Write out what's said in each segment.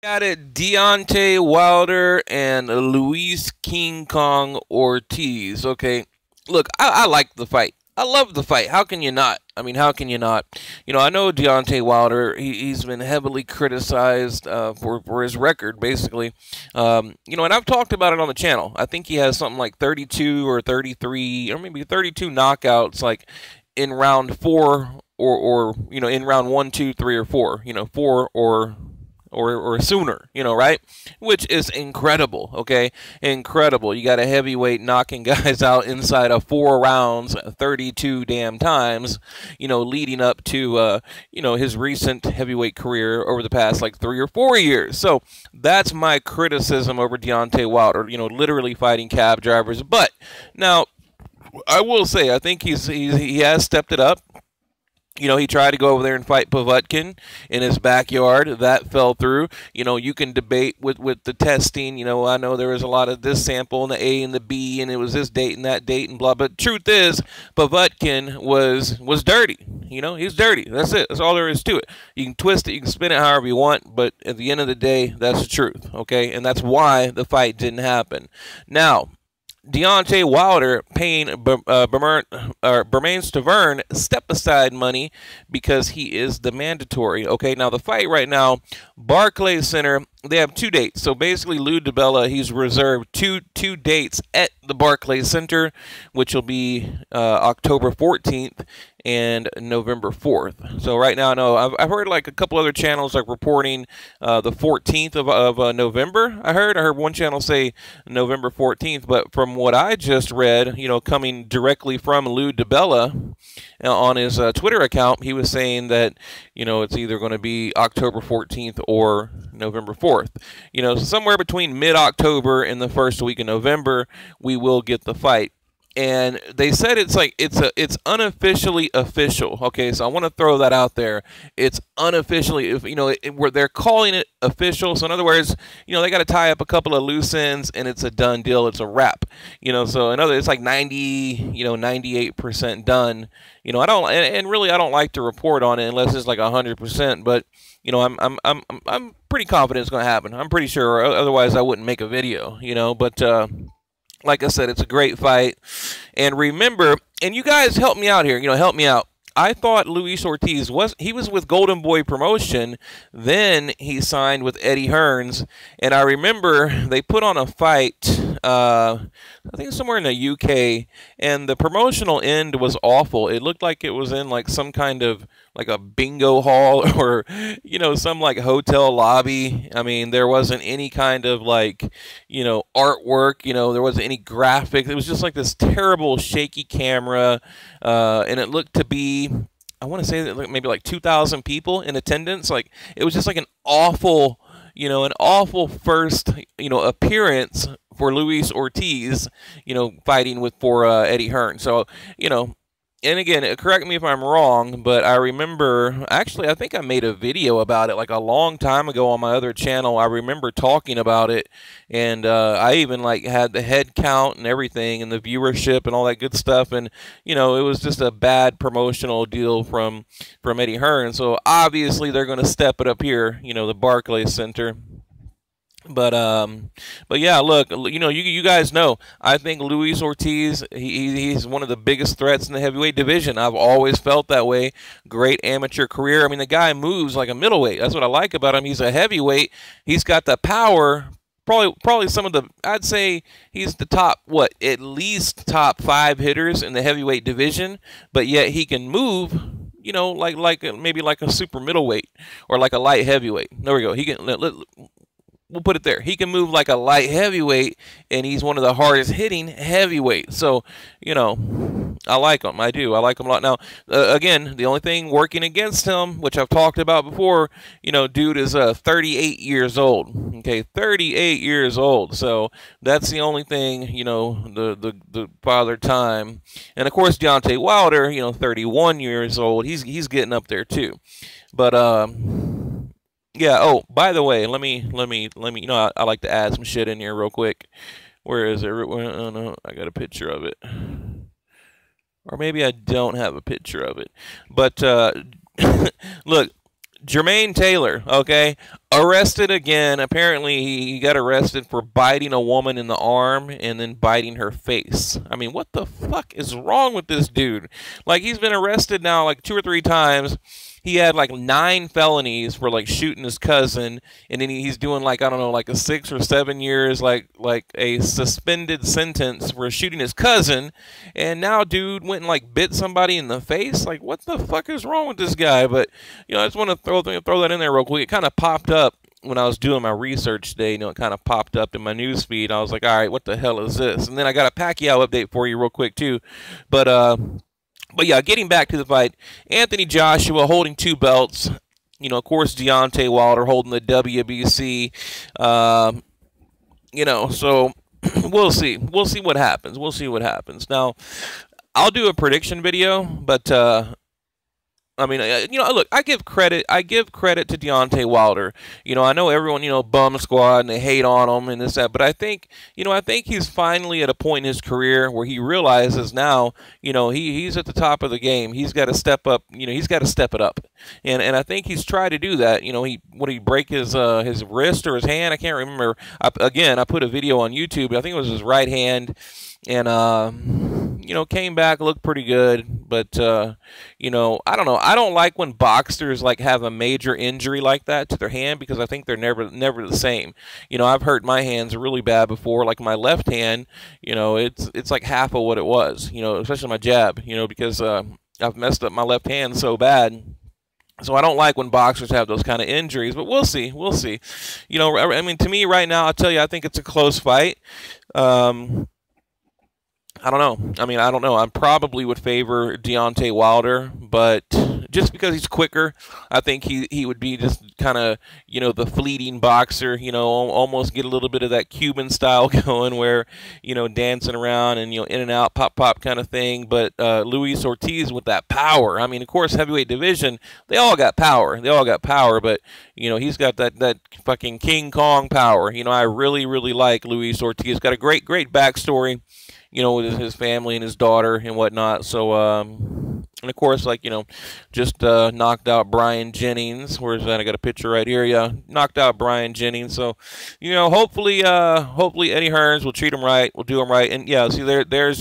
Got it, Deontay Wilder and Luis King Kong Ortiz. Okay, look, I like the fight. I love the fight. How can you not? I mean, how can you not? I know Deontay Wilder. He's been heavily criticized for his record, basically. And I've talked about it on the channel. I think he has something like 32 or 33 or maybe 32 knockouts, like in round four or in round one, two, three, or four. Four or sooner, right? Which is incredible, okay? Incredible. You got a heavyweight knocking guys out inside of 4 rounds 32 damn times, leading up to, his recent heavyweight career over the past, like, 3 or 4 years. So that's my criticism over Deontay Wilder, literally fighting cab drivers. But now, I will say, I think he has stepped it up. He tried to go over there and fight Povetkin in his backyard. That fell through. You can debate with the testing. I know there was a lot of this sample and the A and the B, and it was this date and that date and blah. But truth is, Povetkin was dirty. He's dirty. That's it. That's all there is to it. You can twist it. You can spin it however you want. But at the end of the day, that's the truth. Okay? And that's why the fight didn't happen. Now, Deontay Wilder paying Bermane Stiverne step-aside money because he is the mandatory. Okay, now the fight right now, Barclays Center, they have 2 dates. So basically, Lou DiBella, he's reserved two dates at the Barclays Center, which will be October 14th and November 4th. So right now, I know I've heard like a couple other channels like reporting the 14th of November. I heard one channel say November 14th, but from what I just read, coming directly from Lou DiBella on his Twitter account, he was saying that it's either going to be October 14th or November 4th. So somewhere between mid-October and the first week of November, we will get the fight. And they said it's unofficially official. Okay, so I want to throw that out there. It's unofficially, where they're calling it official. So in other words, they got to tie up a couple of loose ends, and it's a done deal. It's a wrap. So in other, it's like 98% done. I don't, and really, I don't like to report on it unless it's like 100%. But I'm pretty confident it's going to happen. I'm pretty sure. Otherwise, I wouldn't make a video. But. Like I said, it's a great fight. And remember, and you guys help me out here, help me out. I thought Luis Ortiz was with Golden Boy Promotion, then he signed with Eddie Hearns, and I remember they put on a fight, I think somewhere in the UK, and the promotional end was awful. It looked like it was in like some kind of like a bingo hall or some like hotel lobby. I mean, there wasn't any kind of like artwork. There wasn't any graphics. It was just like this terrible shaky camera, and it looked to be, I want to say that maybe like 2,000 people in attendance. Like it was just like an awful first appearance for Luis Ortiz, fighting for Eddie Hearn. So and again, correct me if I'm wrong, but I remember, actually, I think I made a video about it like a long time ago on my other channel. I remember talking about it, and I even like had the head count and everything and the viewership and all that good stuff, and it was just a bad promotional deal from Eddie Hearn. So obviously they're going to step it up here, the Barclays Center. But yeah, look, you guys know, I think Luis Ortiz, he's one of the biggest threats in the heavyweight division. I've always felt that way. Great amateur career. I mean, the guy moves like a middleweight. That's what I like about him. He's a heavyweight. He's got the power. Probably some of the, I'd say he's the top, at least top 5 hitters in the heavyweight division, but yet he can move, maybe like a super middleweight or like a light heavyweight. There we go. He can, we'll put it there. He can move like a light heavyweight, and he's one of the hardest hitting heavyweights. So, I like him. I do. I like him a lot. Now, again, the only thing working against him, which I've talked about before, dude is 38 years old. Okay, 38 years old. So that's the only thing, the father time. And of course, Deontay Wilder, 31 years old. He's getting up there too. But yeah. Oh, by the way, let me. I like to add some shit in here real quick. Where is it? Oh no, I got a picture of it. Or maybe I don't have a picture of it. But look, Jermaine Taylor, okay, arrested again. Apparently, he got arrested for biting a woman in the arm and then biting her face. I mean, what the fuck is wrong with this dude? Like, he's been arrested now like 2 or 3 times. He had like 9 felonies for like shooting his cousin, and then he's doing like, I don't know, like a 6 or 7 years, like a suspended sentence for shooting his cousin. And now dude went and like bit somebody in the face. Like, what the fuck is wrong with this guy? But you know, I just want to throw that in there real quick. It kind of popped up when I was doing my research today. You know, it kind of popped up in my news feed. I was like, all right, what the hell is this? And then I got a Pacquiao update for you real quick too. But yeah, getting back to the fight, Anthony Joshua holding 2 belts. You know, of course, Deontay Wilder holding the WBC. You know, so we'll see. We'll see what happens. We'll see what happens. Now, I'll do a prediction video, but I mean, you know, look, I give credit to Deontay Wilder. You know, I know everyone, you know, bum squad and they hate on him and this, that, but I think he's finally at a point in his career where he realizes now, you know, he's at the top of the game. He's got to step up, you know, he's got to step it up. And I think he's tried to do that. You know, he break his wrist or his hand? I can't remember. I put a video on YouTube. I think it was his right hand. And, you know, came back, looked pretty good. But, you know, I don't know. I don't like when boxers, like, have a major injury like that to their hand because I think they're never the same. You know, I've hurt my hands really bad before. Like, my left hand, you know, it's like half of what it was, you know, especially my jab, you know, because I've messed up my left hand so bad. So I don't like when boxers have those kind of injuries, but we'll see. We'll see. You know, I mean, to me right now, I'll tell you, I think it's a close fight. I don't know. I mean, I don't know. I probably would favor Deontay Wilder, but just because he's quicker, I think he would be just kind of, you know, the fleeting boxer, you know, almost get a little bit of that Cuban style going where, you know, dancing around and, you know, in and out, pop, pop kind of thing. But Luis Ortiz with that power. I mean, of course, heavyweight division, they all got power. They all got power, but, you know, he's got that fucking King Kong power. You know, I really, really like Luis Ortiz. Got a great backstory, you know, with his family and his daughter and whatnot. So, and of course, like, you know, just knocked out Brian Jennings. Where's that? I got a picture right here. Yeah, knocked out Brian Jennings. So, you know, hopefully Eddie Hearns will treat him right, will do him right. And yeah, see, there's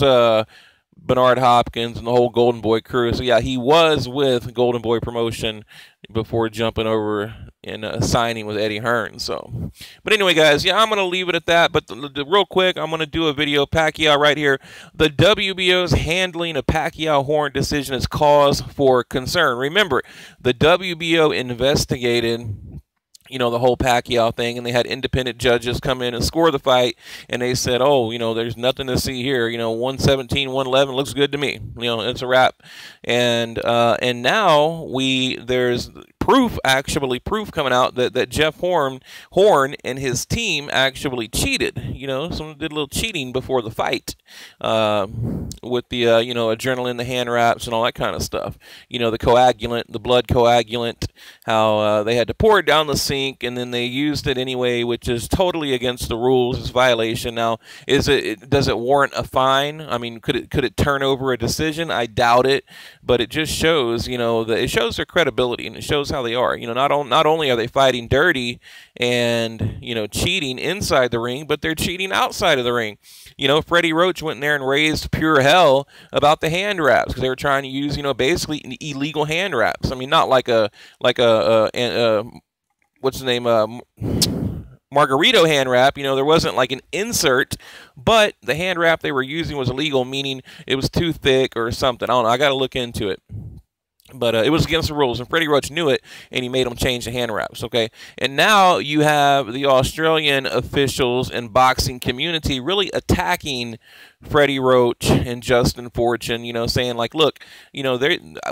Bernard Hopkins and the whole Golden Boy crew. So yeah, he was with Golden Boy Promotion before jumping over and signing with Eddie Hearns. So, but anyway, guys, yeah, I'm gonna leave it at that. But real quick, I'm gonna do a video. Pacquiao right here. The WBO's handling of Pacquiao Horn decision is cause for concern. Remember, the WBO investigated, you know, the whole Pacquiao thing, and they had independent judges come in and score the fight, and they said, oh, you know, there's nothing to see here. You know, 117, 111 looks good to me. You know, it's a wrap. And now there's proof coming out that Jeff Horn and his team actually cheated. You know, someone did a little cheating before the fight with the, you know, adrenaline, the hand wraps, and all that kind of stuff. You know, the coagulant, the blood coagulant, how they had to pour it down the sink, and then they used it anyway, which is totally against the rules. It's a violation. Now, does it warrant a fine? I mean, could it turn over a decision? I doubt it, but it just shows, you know, it shows their credibility, and it shows how they are. You know, not only are they fighting dirty and, you know, cheating inside the ring, but they're cheating outside of the ring. You know, Freddie Roach went in there and raised pure hell about the hand wraps because they were trying to use, you know, basically illegal hand wraps. I mean, not like a what's the name, Margarito hand wrap. You know, there wasn't like an insert, but the hand wrap they were using was illegal, meaning it was too thick or something. I don't know. I got to look into it. But it was against the rules, and Freddie Roach knew it, and he made them change the hand wraps, okay? And now you have the Australian officials and boxing community really attacking Freddie Roach and Justin Fortune, you know, saying like, look, you know,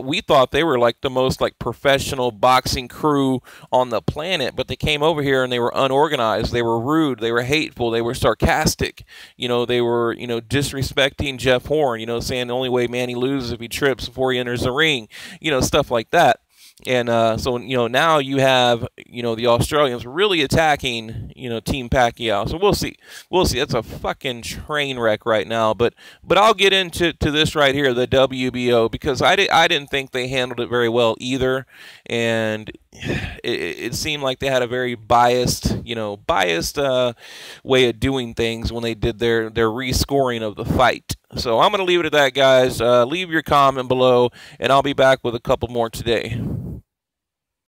we thought they were like the most like professional boxing crew on the planet, but they came over here and they were unorganized, they were rude, they were hateful, they were sarcastic, you know, they were, you know, disrespecting Jeff Horn, you know, saying the only way Manny loses if he trips before he enters the ring, you know, stuff like that. And so, now you have, the Australians really attacking, Team Pacquiao. So we'll see. We'll see. It's a fucking train wreck right now. But I'll get into this right here, the WBO, because I didn't think they handled it very well either. And it seemed like they had a very biased way of doing things when they did their rescoring of the fight. So I'm going to leave it at that, guys. Leave your comment below, and I'll be back with a couple more today.